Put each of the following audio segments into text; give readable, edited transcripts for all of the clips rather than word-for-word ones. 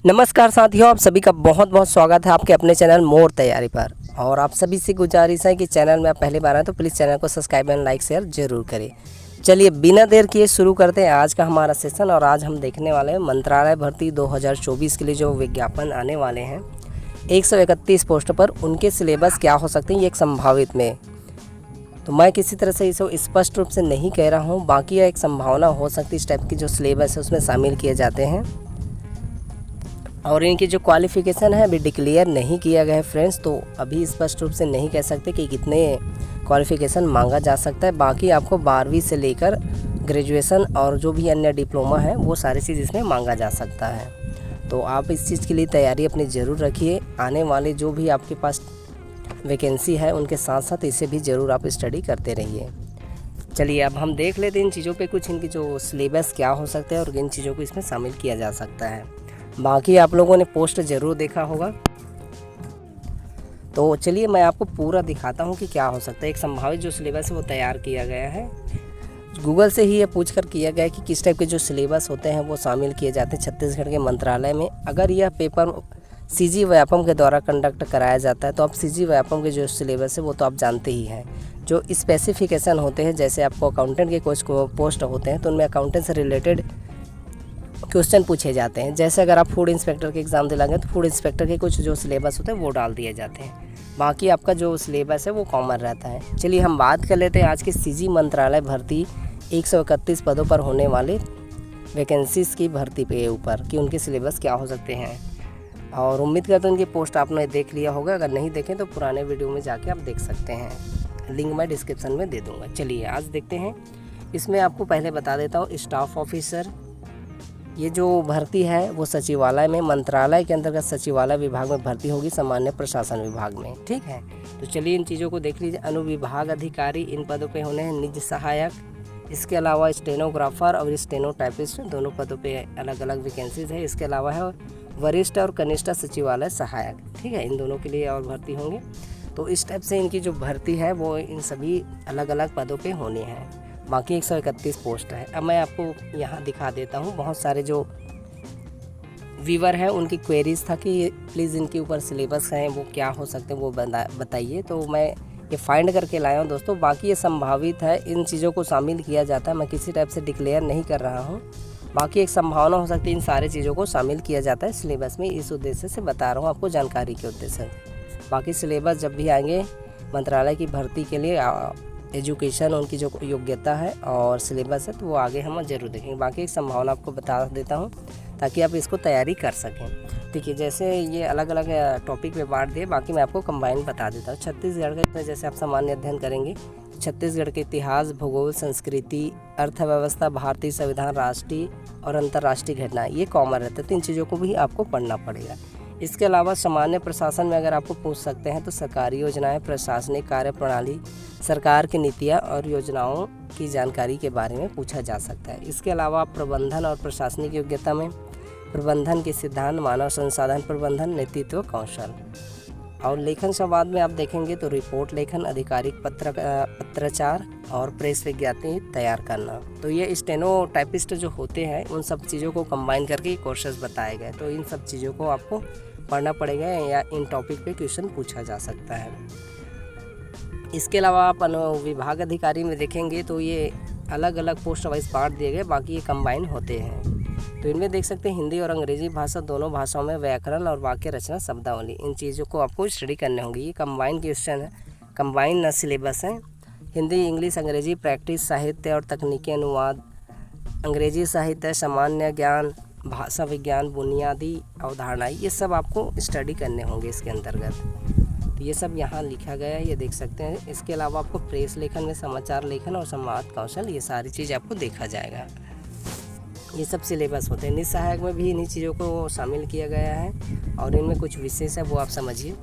नमस्कार साथियों, आप सभी का बहुत बहुत स्वागत है आपके अपने चैनल मोर तैयारी पर। और आप सभी से गुजारिश है कि चैनल में आप पहली बार आए तो प्लीज़ चैनल को सब्सक्राइब एंड लाइक शेयर जरूर करें। चलिए बिना देर किए शुरू करते हैं आज का हमारा सेशन। और आज हम देखने वाले हैं मंत्रालय भर्ती 2024 के लिए जो विज्ञापन आने वाले हैं 131 पोस्ट पर, उनके सिलेबस क्या हो सकते हैं ये एक संभावित में। तो मैं किसी तरह से इसे स्पष्ट रूप से नहीं कह रहा हूँ, बाकी एक संभावना हो सकती है इस टाइप की जो सिलेबस है उसमें शामिल किए जाते हैं। और इनकी जो क्वालिफ़िकेशन है अभी डिक्लेयर नहीं किया गया है फ्रेंड्स, तो अभी स्पष्ट रूप से नहीं कह सकते कि कितने क्वालिफ़िकेशन मांगा जा सकता है। बाकी आपको 12वीं से लेकर ग्रेजुएशन और जो भी अन्य डिप्लोमा है वो सारी चीज़ इसमें मांगा जा सकता है। तो आप इस चीज़ के लिए तैयारी अपनी ज़रूर रखिए। आने वाले जो भी आपके पास वैकेंसी है उनके साथ साथ इसे भी ज़रूर आप स्टडी करते रहिए। चलिए अब हम देख लेते हैं इन चीज़ों पे कुछ इनकी जो सिलेबस क्या हो सकता है और इन चीज़ों को इसमें शामिल किया जा सकता है। बाकी आप लोगों ने पोस्ट ज़रूर देखा होगा, तो चलिए मैं आपको पूरा दिखाता हूँ कि क्या हो सकता है। एक संभावित जो सिलेबस है वो तैयार किया गया है, गूगल से ही ये पूछ कर किया गया है कि किस टाइप के जो सिलेबस होते हैं वो शामिल किए जाते हैं छत्तीसगढ़ के मंत्रालय में। अगर यह पेपर सीजी व्यापम के द्वारा कंडक्ट कराया जाता है तो आप सीजी व्यापम के जो सिलेबस है वो तो आप जानते ही हैं। जो स्पेसिफिकेशन होते हैं, जैसे आपको अकाउंटेंट के कुछ पोस्ट होते हैं तो उनमें अकाउंटेंट से रिलेटेड क्वेश्चन पूछे जाते हैं। जैसे अगर आप फूड इंस्पेक्टर के एग्ज़ाम दिलाएंगे तो फूड इंस्पेक्टर के कुछ जो सिलेबस होते हैं वो डाल दिए जाते हैं। बाकी आपका जो सिलेबस है वो कॉमन रहता है। चलिए हम बात कर लेते हैं आज के सीजी मंत्रालय भर्ती 131 पदों पर होने वाले वैकेंसीज़ की भर्ती के ऊपर कि उनके सिलेबस क्या हो सकते हैं। और उम्मीद करता हूँ उनकी पोस्ट आपने देख लिया होगा, अगर नहीं देखें तो पुराने वीडियो में जाके आप देख सकते हैं, लिंक मैं डिस्क्रिप्शन में दे दूँगा। चलिए आज देखते हैं। इसमें आपको पहले बता देता हूँ, स्टाफ ऑफिसर ये जो भर्ती है वो सचिवालय में, मंत्रालय के अंतर्गत सचिवालय विभाग में भर्ती होगी, सामान्य प्रशासन विभाग में। ठीक है, तो चलिए इन चीज़ों को देख लीजिए। अनुविभाग अधिकारी इन पदों पे होने हैं, निज सहायक, इसके अलावा स्टेनोग्राफर और स्टेनोटाइपिस्ट, दोनों पदों पे अलग अलग वैकेंसीज है। इसके अलावा है वरिष्ठ और कनिष्ठ सचिवालय सहायक। ठीक है, इन दोनों के लिए और भर्ती होंगे। तो इस टाइप से इनकी जो भर्ती है वो इन सभी अलग अलग पदों पे होनी है। बाकी 131 पोस्ट है। अब मैं आपको यहाँ दिखा देता हूँ, बहुत सारे जो व्यूवर हैं उनकी क्वेरीज था कि प्लीज़ इनके ऊपर सिलेबस हैं वो क्या हो सकते हैं वो बताइए। तो मैं ये फाइंड करके लाया हूँ दोस्तों। बाकी ये संभावित है, इन चीज़ों को शामिल किया जाता है, मैं किसी टाइप से डिक्लेयर नहीं कर रहा हूँ। बाकी एक संभावना हो सकती है इन सारी चीज़ों को शामिल किया जाता है सिलेबस में, इस उद्देश्य से बता रहा हूँ आपको, जानकारी के उद्देश्य से। बाकी सिलेबस जब भी आएंगे मंत्रालय की भर्ती के लिए एजुकेशन, उनकी जो योग्यता है और सिलेबस है, तो वो आगे हम जरूर देखेंगे। बाकी एक संभावना आपको बता देता हूँ ताकि आप इसको तैयारी कर सकें। ठीक है, जैसे ये अलग अलग टॉपिक में बांट दिए, बाकी मैं आपको कंबाइन बता देता हूँ। छत्तीसगढ़ का जैसे आप सामान्य अध्ययन करेंगे, छत्तीसगढ़ के इतिहास, भूगोल, संस्कृति, अर्थव्यवस्था, भारतीय संविधान, राष्ट्रीय और अंतर्राष्ट्रीय घटना, ये कॉमन रहता है। तो इन चीज़ों को भी आपको पढ़ना पड़ेगा। इसके अलावा सामान्य प्रशासन में अगर आपको पूछ सकते हैं तो सरकारी योजनाएं, प्रशासनिक कार्य प्रणाली, सरकार की नीतियां और योजनाओं की जानकारी के बारे में पूछा जा सकता है। इसके अलावा प्रबंधन और प्रशासनिक योग्यता में प्रबंधन के सिद्धांत, मानव संसाधन प्रबंधन, नेतृत्व कौशल। और लेखन संवाद में आप देखेंगे तो रिपोर्ट लेखन, आधिकारिक पत्राचार और प्रेस विज्ञप्ति तैयार करना। तो ये स्टेनोटाइपिस्ट जो होते हैं उन सब चीज़ों को कंबाइन करके कोर्सेज बताए गए। तो इन सब चीज़ों को आपको पढ़ना पड़ेगा या इन टॉपिक पे क्वेश्चन पूछा जा सकता है। इसके अलावा आप अनुविभाग अधिकारी में देखेंगे तो ये अलग अलग पोस्ट वाइज बांट दिए गए, बाकी ये कंबाइन होते हैं। तो इनमें देख सकते हैं हिंदी और अंग्रेजी भाषा दोनों भाषाओं में व्याकरण और वाक्य रचना, शब्दावली, इन चीज़ों को आपको स्टडी करने होंगी। ये कंबाइन क्वेश्चन है, कंबाइन सिलेबस है। हिंदी, इंग्लिश, अंग्रेजी, प्रैक्टिस, साहित्य और तकनीकी अनुवाद, अंग्रेजी साहित्य, सामान्य ज्ञान, भाषा विज्ञान, बुनियादी अवधारणाएं, ये सब आपको स्टडी करने होंगे इसके अंतर्गत। तो ये सब यहाँ लिखा गया है, ये देख सकते हैं। इसके अलावा आपको प्रेस लेखन में समाचार लेखन और संवाद कौशल, ये सारी चीज़ आपको देखा जाएगा। ये सब सिलेबस होते हैं। निज सहायक में भी इन्हीं चीज़ों को शामिल किया गया है और इनमें कुछ विशेष है वो आप समझिए।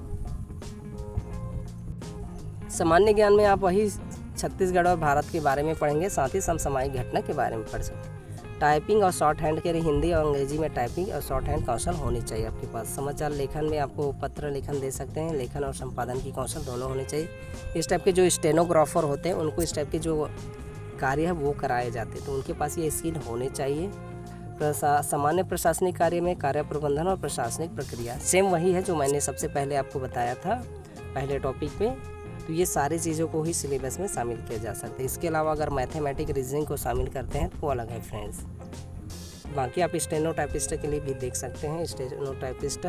सामान्य ज्ञान में आप वही छत्तीसगढ़ और भारत के बारे में पढ़ेंगे, साथ ही समसामयिक घटना के बारे में पढ़ सकते हैं। टाइपिंग और शॉर्ट हैंड के लिए हिंदी और अंग्रेजी में टाइपिंग और शॉर्ट हैंड कौशल होनी चाहिए आपके पास। समाचार लेखन में आपको पत्र लेखन दे सकते हैं, लेखन और संपादन की कौशल दोनों होने चाहिए। इस टाइप के जो स्टेनोग्राफर होते हैं उनको इस टाइप के जो कार्य है वो कराए जाते हैं, तो उनके पास ये स्किल होने चाहिए। सामान्य प्रशासनिक कार्य में कार्य प्रबंधन और प्रशासनिक प्रक्रिया सेम वही है जो मैंने सबसे पहले आपको बताया था पहले टॉपिक में। तो ये सारी चीज़ों को ही सिलेबस में शामिल किया जा सकता है। इसके अलावा अगर मैथमेटिक रीजनिंग को शामिल करते हैं तो वो अलग है फ्रेंड्स। बाकी आप स्टेनोटाइपिस्ट के लिए भी देख सकते हैं, स्टेनोटाइपिस्ट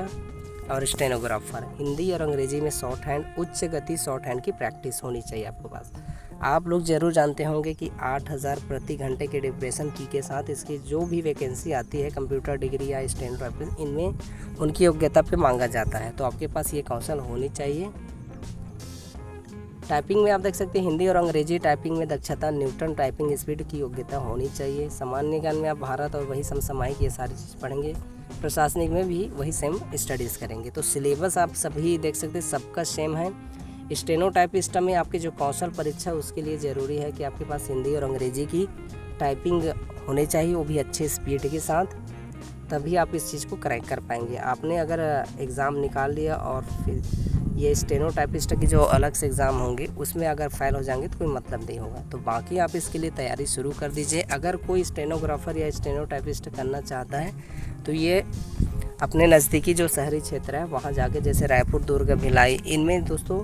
और स्टेनोग्राफर। हिंदी और अंग्रेजी में शॉर्ट हैंड, उच्च गति शॉर्ट हैंड की प्रैक्टिस होनी चाहिए आपके पास। आप लोग ज़रूर जानते होंगे कि 8000 प्रति घंटे के डिप्रेशन की के साथ इसकी जो भी वैकेंसी आती है कंप्यूटर डिग्री या स्टेनोटाइपिस्ट, इनमें उनकी योग्यता पे मांगा जाता है। तो आपके पास ये कौशल होनी चाहिए। टाइपिंग में आप देख सकते हैं हिंदी और अंग्रेजी टाइपिंग में दक्षता, न्यूटन टाइपिंग स्पीड की योग्यता होनी चाहिए। सामान्य ज्ञान में आप भारत और वही समसामयिक ये सारी चीज़ पढ़ेंगे। प्रशासनिक में भी वही सेम स्टडीज़ करेंगे। तो सिलेबस आप सभी देख सकते हैं सबका सेम है। स्टेनोटाइपिस्ट में आपके जो कौशल परीक्षा उसके लिए ज़रूरी है कि आपके पास हिंदी और अंग्रेजी की टाइपिंग होनी चाहिए, वो भी अच्छे स्पीड के साथ, तभी आप इस चीज़ को क्रैक कर पाएंगे। आपने अगर एग्ज़ाम निकाल लिया और फिर ये स्टेनोटाइपिस्ट की जो अलग से एग्ज़ाम होंगे उसमें अगर फ़ेल हो जाएंगे तो कोई मतलब नहीं होगा। तो बाकी आप इसके लिए तैयारी शुरू कर दीजिए। अगर कोई स्टेनोग्राफर या स्टेनोटाइपिस्ट करना चाहता है तो ये अपने नज़दीकी जो शहरी क्षेत्र है वहाँ जाके, जैसे रायपुर, दुर्ग, भिलाई, इनमें दोस्तों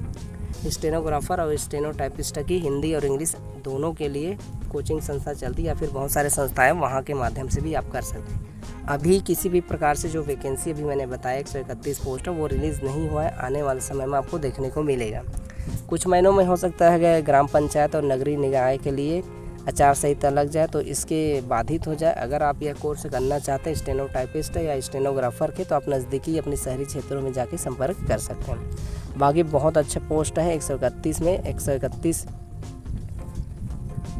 स्टेनोग्राफर और स्टेनोटाइपिस्ट की हिंदी और इंग्लिश दोनों के लिए कोचिंग संस्था चलती है, या फिर बहुत सारे संस्थाएं वहाँ के माध्यम से भी आप कर सकते हैं। अभी किसी भी प्रकार से जो वैकेंसी अभी मैंने बताया 131 पोस्ट है वो रिलीज़ नहीं हुआ है, आने वाले समय में आपको देखने को मिलेगा। कुछ महीनों में हो सकता है कि ग्राम पंचायत और नगरीय निकाय के लिए आचार संहिता लग जाए तो इसके बाधित हो जाए। अगर आप यह कोर्स करना चाहते हैं स्टेनोटाइपिस्ट या स्टेनोग्राफर के, तो आप नज़दीकी अपने शहरी क्षेत्रों में जाके संपर्क कर सकते हैं। बाकी बहुत अच्छा पोस्ट है, 131 में 131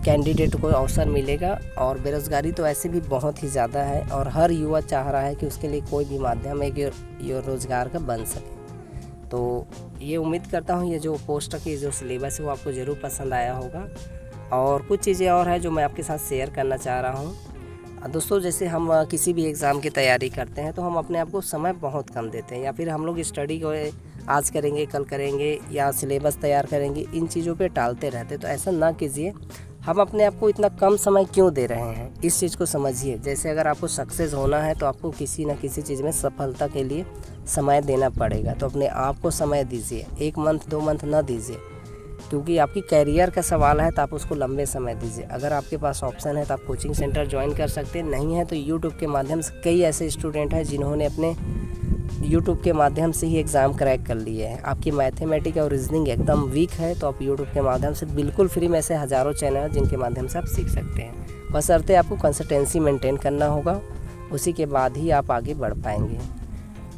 कैंडिडेट को अवसर मिलेगा। और बेरोज़गारी तो ऐसे भी बहुत ही ज़्यादा है और हर युवा चाह रहा है कि उसके लिए कोई भी माध्यम एक रोज़गार का बन सके। तो ये उम्मीद करता हूँ ये जो पोस्ट की जो सिलेबस है वो आपको ज़रूर पसंद आया होगा। और कुछ चीज़ें और है जो मैं आपके साथ शेयर करना चाह रहा हूँ। दोस्तों जैसे हम किसी भी एग्ज़ाम की तैयारी करते हैं तो हम अपने आप को समय बहुत कम देते हैं, या फिर हम लोग स्टडी को आज करेंगे कल करेंगे या सिलेबस तैयार करेंगे, इन चीज़ों पे टालते रहते। तो ऐसा ना कीजिए। हम अपने आप को इतना कम समय क्यों दे रहे हैं, इस चीज़ को समझिए। जैसे अगर आपको सक्सेस होना है तो आपको किसी न किसी चीज़ में सफलता के लिए समय देना पड़ेगा। तो अपने आप को समय दीजिए, 1 मंथ 2 मंथ ना दीजिए, क्योंकि आपकी कैरियर का सवाल है तो आप उसको लंबे समय दीजिए। अगर आपके पास ऑप्शन है तो आप कोचिंग सेंटर ज्वाइन कर सकते हैं, नहीं है तो यूट्यूब के माध्यम से कई ऐसे स्टूडेंट हैं जिन्होंने अपने यूट्यूब के माध्यम से ही एग्ज़ाम क्रैक कर लिए हैं। आपकी मैथमेटिक्स और रीजनिंग एकदम वीक है तो आप यूट्यूब के माध्यम से बिल्कुल फ्री में ऐसे हज़ारों चैनल हैं जिनके माध्यम से आप सीख सकते हैं। बशर्ते आपको कंसिस्टेंसी मेंटेन करना होगा, उसी के बाद ही आप आगे बढ़ पाएंगे।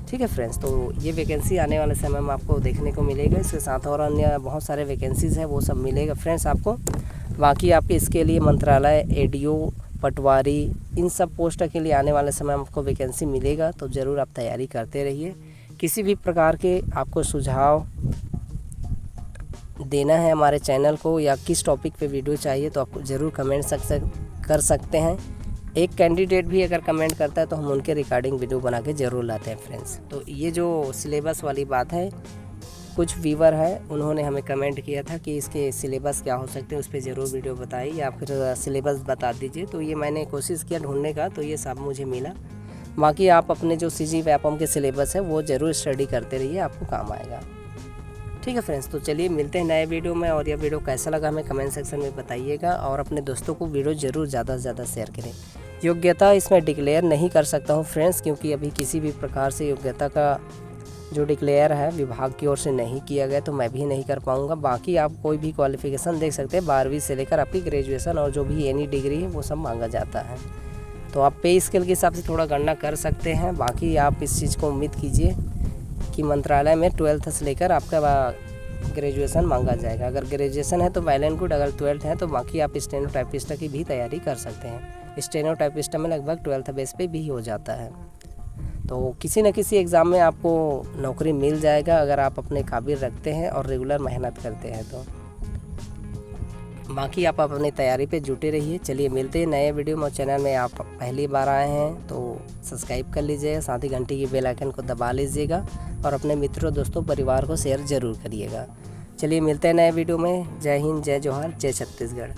ठीक है फ्रेंड्स, तो ये वैकेंसी आने वाले समय में आपको देखने को मिलेगा। इसके साथ और अन्य बहुत सारे वैकेंसीज़ हैं वो सब मिलेगा फ्रेंड्स आपको। बाकी आपके इसके लिए मंत्रालय, एडीओ, पटवारी, इन सब पोस्ट के लिए आने वाले समय में आपको वैकेंसी मिलेगा। तो ज़रूर आप तैयारी करते रहिए। किसी भी प्रकार के आपको सुझाव देना है हमारे चैनल को या किस टॉपिक पे वीडियो चाहिए तो आपको ज़रूर कमेंट कर सकते हैं। एक कैंडिडेट भी अगर कमेंट करता है तो हम उनके रिकॉर्डिंग वीडियो बना के ज़रूर लाते हैं फ्रेंड्स। तो ये जो सिलेबस वाली बात है, कुछ व्यूवर है उन्होंने हमें कमेंट किया था कि इसके सिलेबस क्या हो सकते हैं, उस पर ज़रूर वीडियो बताइए या फिर सिलेबस बता दीजिए। तो ये मैंने कोशिश किया ढूंढने का, तो ये सब मुझे मिला। बाकी आप अपने जो CG व्यापम के सिलेबस है वो ज़रूर स्टडी करते रहिए, आपको काम आएगा। ठीक है फ्रेंड्स, तो चलिए मिलते हैं नए वीडियो में। और यह वीडियो कैसा लगा हमें कमेंट सेक्शन में बताइएगा और अपने दोस्तों को वीडियो ज़रूर ज़्यादा से ज़्यादा शेयर करें। योग्यता इसमें डिक्लेयर नहीं कर सकता हूँ फ्रेंड्स, क्योंकि अभी किसी भी प्रकार से योग्यता का जो डिक्लेयर है विभाग की ओर से नहीं किया गया, तो मैं भी नहीं कर पाऊँगा। बाकी आप कोई भी क्वालिफ़िकेशन देख सकते हैं, 12वीं से लेकर आपकी ग्रेजुएशन और जो भी एनी डिग्री है वो सब मांगा जाता है। तो आप पे स्केल के हिसाब से थोड़ा गणना कर सकते हैं। बाकी आप इस चीज़ को उम्मीद कीजिए कि मंत्रालय में 12th से लेकर आपका ग्रेजुएशन मांगा जाएगा। अगर ग्रेजुएशन है तो वेल एंड गुड, अगर 12th है तो बाकी आप स्टेनोटाइपिस्ट की भी तैयारी कर सकते हैं। स्टेनोटाइपिस्ट में लगभग 12th बेस पे भी हो जाता है। तो किसी न किसी एग्ज़ाम में आपको नौकरी मिल जाएगा अगर आप अपने काबिल रखते हैं और रेगुलर मेहनत करते हैं तो। बाकी आप अपनी तैयारी पे जुटे रहिए। चलिए मिलते हैं नए वीडियो में। चैनल में आप पहली बार आए हैं तो सब्सक्राइब कर लीजिएगा, साथ ही घंटी की बेल आइकन को दबा लीजिएगा और अपने मित्रों, दोस्तों, परिवार को शेयर ज़रूर करिएगा। चलिए मिलते हैं नए वीडियो में। जय हिंद, जय जोहार, जय छत्तीसगढ़।